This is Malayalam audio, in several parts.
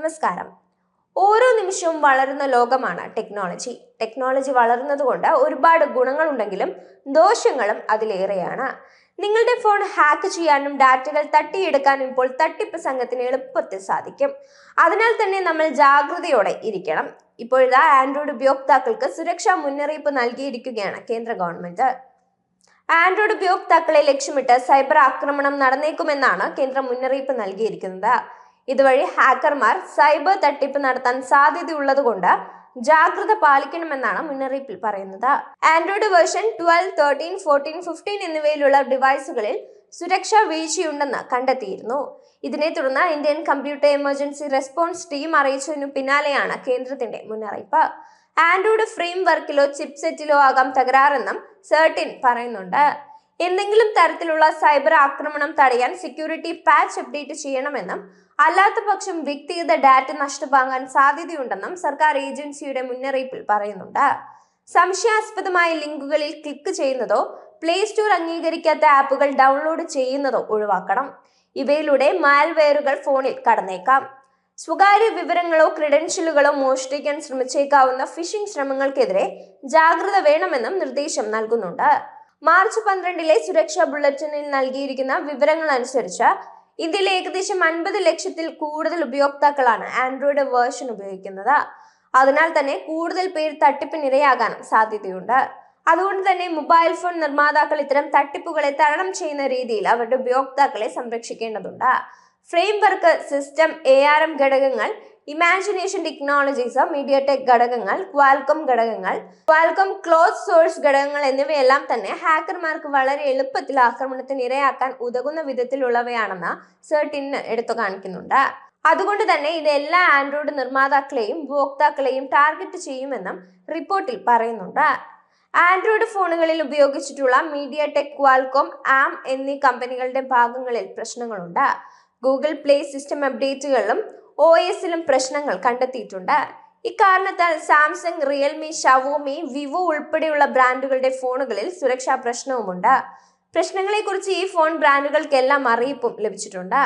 നമസ്കാരം. ഓരോ നിമിഷവും വളരുന്ന ലോകമാണ് ടെക്നോളജി. ടെക്നോളജി വളരുന്നതുകൊണ്ട് ഒരുപാട് ഗുണങ്ങളുണ്ടെങ്കിലും ദോഷങ്ങളും അതിലേറെയാണ്. നിങ്ങളുടെ ഫോൺ ഹാക്ക് ചെയ്യാനും ഡാറ്റകൾ തട്ടിയെടുക്കാനും ഇപ്പോൾ തട്ടിപ്പ് സംഘത്തിന് എളുപ്പത്തിൽ സാധിക്കും. അതിനാൽ തന്നെ നമ്മൾ ജാഗ്രതയോടെ ഇരിക്കണം. ഇപ്പോഴത്തെ ആൻഡ്രോയിഡ് ഉപയോക്താക്കൾക്ക് സുരക്ഷാ മുന്നറിയിപ്പ് നൽകിയിരിക്കുകയാണ് കേന്ദ്ര ഗവൺമെന്റ്. ആൻഡ്രോയിഡ് ഉപയോക്താക്കളെ ലക്ഷ്യമിട്ട് സൈബർ ആക്രമണം നടന്നേക്കുമെന്നാണ് കേന്ദ്രം മുന്നറിയിപ്പ് നൽകിയിരിക്കുന്നത്. ഇതുവഴി ഹാക്കർമാർ സൈബർ തട്ടിപ്പ് നടത്താൻ സാധ്യതയുള്ളതുകൊണ്ട് ജാഗ്രത പാലിക്കണമെന്നാണ് മുന്നറിയിപ്പിൽ പറയുന്നത്. ആൻഡ്രോയിഡ് വേർഷൻ 12, 13, 14, 15 എന്നിവയിലുള്ള ഡിവൈസുകളിൽ സുരക്ഷാ വീഴ്ചയുണ്ടെന്ന് കണ്ടെത്തിയിരുന്നു. ഇതിനെ തുടർന്ന് Indian computer emergency response team അറിയിച്ചതിനു പിന്നാലെയാണ് കേന്ദ്രത്തിന്റെ മുന്നറിയിപ്പ്. ആൻഡ്രോയിഡ് ഫ്രെയിം വർക്കിലോ ചിപ്സെറ്റിലോ ആകാം തകരാറെന്നും CERT-IN പറയുന്നുണ്ട്. എന്തെങ്കിലും തരത്തിലുള്ള സൈബർ ആക്രമണം തടയാൻ സെക്യൂരിറ്റി പാച്ച് അപ്ഡേറ്റ് ചെയ്യണമെന്നും അല്ലാത്ത പക്ഷം വ്യക്തിഗത ഡാറ്റ നഷ്ടമാകാൻ സാധ്യതയുണ്ടെന്നും സർക്കാർ ഏജൻസിയുടെ മുന്നറിയിപ്പിൽ പറയുന്നുണ്ട്. സംശയാസ്പദമായ ലിങ്കുകളിൽ ക്ലിക്ക് ചെയ്യുന്നതോ പ്ലേ സ്റ്റോർ അംഗീകരിക്കാത്ത ആപ്പുകൾ ഡൗൺലോഡ് ചെയ്യുന്നതോ ഒഴിവാക്കണം. ഇവയിലൂടെ മാൽവെയറുകൾ ഫോണിൽ കടന്നേക്കാം. സ്വകാര്യ വിവരങ്ങളോ ക്രെഡൻഷ്യലുകളോ മോഷ്ടിക്കാൻ ശ്രമിച്ചേക്കാവുന്ന ഫിഷിംഗ് ശ്രമങ്ങൾക്കെതിരെ ജാഗ്രത വേണമെന്നും നിർദ്ദേശം നൽകുന്നുണ്ട്. മാർച്ച് 12 സുരക്ഷാ ബുള്ളറ്റിനിൽ നൽകിയിരിക്കുന്ന വിവരങ്ങൾ അനുസരിച്ച് ഇന്ത്യയിലെ ഏകദേശം 50 ലക്ഷത്തിൽ കൂടുതൽ ഉപയോക്താക്കളാണ് ആൻഡ്രോയിഡ് വേർഷൻ ഉപയോഗിക്കുന്നത്. അതിനാൽ തന്നെ കൂടുതൽ പേർ തട്ടിപ്പിനിരയാകാൻ സാധ്യതയുണ്ട്. അതുകൊണ്ട് തന്നെ മൊബൈൽ ഫോൺ നിർമ്മാതാക്കൾ ഇത്തരം തട്ടിപ്പുകളെ തരണം ചെയ്യുന്ന രീതിയിൽ അവരുടെ ഉപയോക്താക്കളെ സംരക്ഷിക്കേണ്ടതുണ്ട്. ഫ്രെയിം വർക്ക് സിസ്റ്റം, ARM ഘടകങ്ങൾ, ഇമാജിനേഷൻ ടെക്നോളജീസ്, മീഡിയടെക് ഘടകങ്ങൾ, ക്വാൽകോം ഘടകങ്ങൾ, ക്വാൽകോം ക്ലോസ് സോഴ്സ് ഘടകങ്ങൾ എന്നിവയെല്ലാം തന്നെ ഹാക്കർമാർക്ക് വളരെ എളുപ്പത്തിൽ ആക്രമണത്തിന് ഇരയാക്കാൻ ഉതകുന്ന വിധത്തിലുള്ളവയാണെന്ന് CERT-IN എടുത്തു കാണിക്കുന്നുണ്ട്. അതുകൊണ്ട് തന്നെ ഇത് എല്ലാ ആൻഡ്രോയിഡ് നിർമ്മാതാക്കളെയും ഉപഭോക്താക്കളെയും ടാർഗറ്റ് ചെയ്യുമെന്നും റിപ്പോർട്ടിൽ പറയുന്നുണ്ട്. ആൻഡ്രോയിഡ് ഫോണുകളിൽ ഉപയോഗിച്ചിട്ടുള്ള മീഡിയടെക്, ക്വാൽകോം, ARM എന്നീ കമ്പനികളുടെ ഭാഗങ്ങളിൽ പ്രശ്നങ്ങളുണ്ട്. ഗൂഗിൾ പ്ലേ സിസ്റ്റം അപ്ഡേറ്റുകളിലും OS-ലും പ്രശ്നങ്ങൾ കണ്ടെത്തിയിട്ടുണ്ട്. ഇക്കാരണത്താൽ സാംസങ്, റിയൽമി, ഷവോമി, വിവോ ഉൾപ്പെടെയുള്ള ബ്രാൻഡുകളുടെ ഫോണുകളിൽ സുരക്ഷാ പ്രശ്നവുമുണ്ട്. പ്രശ്നങ്ങളെക്കുറിച്ച് ഈ ഫോൺ ബ്രാൻഡുകൾക്കെല്ലാം അറിയിപ്പും ലഭിച്ചിട്ടുണ്ട്.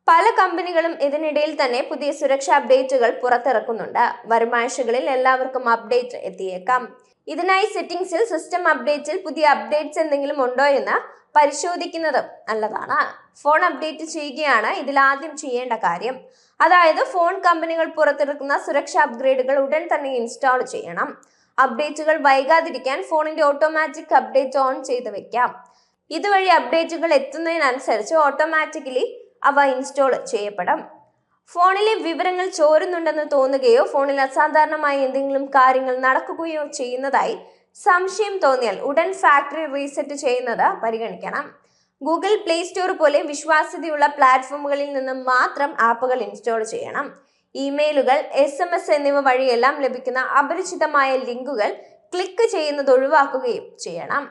പല കമ്പനികളും ഇതിനിടയിൽ തന്നെ പുതിയ സുരക്ഷാ അപ്ഡേറ്റുകൾ പുറത്തിറക്കുന്നുണ്ട്. വരും ആഴ്ചകളിൽ എല്ലാവർക്കും അപ്ഡേറ്റ് എത്തിയേക്കാം. ഇതിനായി സെറ്റിംഗ്സിൽ സിസ്റ്റം അപ്ഡേറ്റിൽ പുതിയ അപ്ഡേറ്റ്സ് എന്തെങ്കിലും ഉണ്ടോ എന്ന് പരിശോധിക്കുന്നത് നല്ലതാണ്. ഫോൺ അപ്ഡേറ്റ് ചെയ്യുകയാണ് ഇതിൽ ആദ്യം ചെയ്യേണ്ട കാര്യം. അതായത് ഫോൺ കമ്പനികൾ പുറത്തിറക്കുന്ന സുരക്ഷാ അപ്ഗ്രേഡുകൾ ഉടൻ തന്നെ ഇൻസ്റ്റാൾ ചെയ്യണം. അപ്ഡേറ്റുകൾ വൈകാതിരിക്കാൻ ഫോണിന്റെ ഓട്ടോമാറ്റിക് അപ്ഡേറ്റ് ഓൺ ചെയ്ത് വെക്കാം. ഇതുവഴി അപ്ഡേറ്റുകൾ എത്തുന്നതിനനുസരിച്ച് ഓട്ടോമാറ്റിക്കലി അവ ഇൻസ്റ്റാൾ ചെയ്യപ്പെടും. ഫോണിലെ വിവരങ്ങൾ ചോരുന്നുണ്ടെന്ന് തോന്നുകയോ ഫോണിൽ അസാധാരണമായ എന്തെങ്കിലും കാര്യങ്ങൾ നടക്കുകയോ ചെയ്യുന്നതായി സംശയം തോന്നിയാൽ ഉടൻ ഫാക്ടറി റീസെറ്റ് ചെയ്യുന്നത് പരിഗണിക്കണം. ഗൂഗിൾ പ്ലേ സ്റ്റോർ പോലെ വിശ്വാസ്യതയുള്ള പ്ലാറ്റ്ഫോമുകളിൽ നിന്ന് മാത്രം ആപ്പുകൾ ഇൻസ്റ്റാൾ ചെയ്യണം. ഇമെയിലുകൾ, SMS എന്നിവ വഴിയെല്ലാം ലഭിക്കുന്ന അപരിചിതമായ ലിങ്കുകൾ ക്ലിക്ക് ചെയ്യുന്നത് ഒഴിവാക്കുകയും ചെയ്യണം.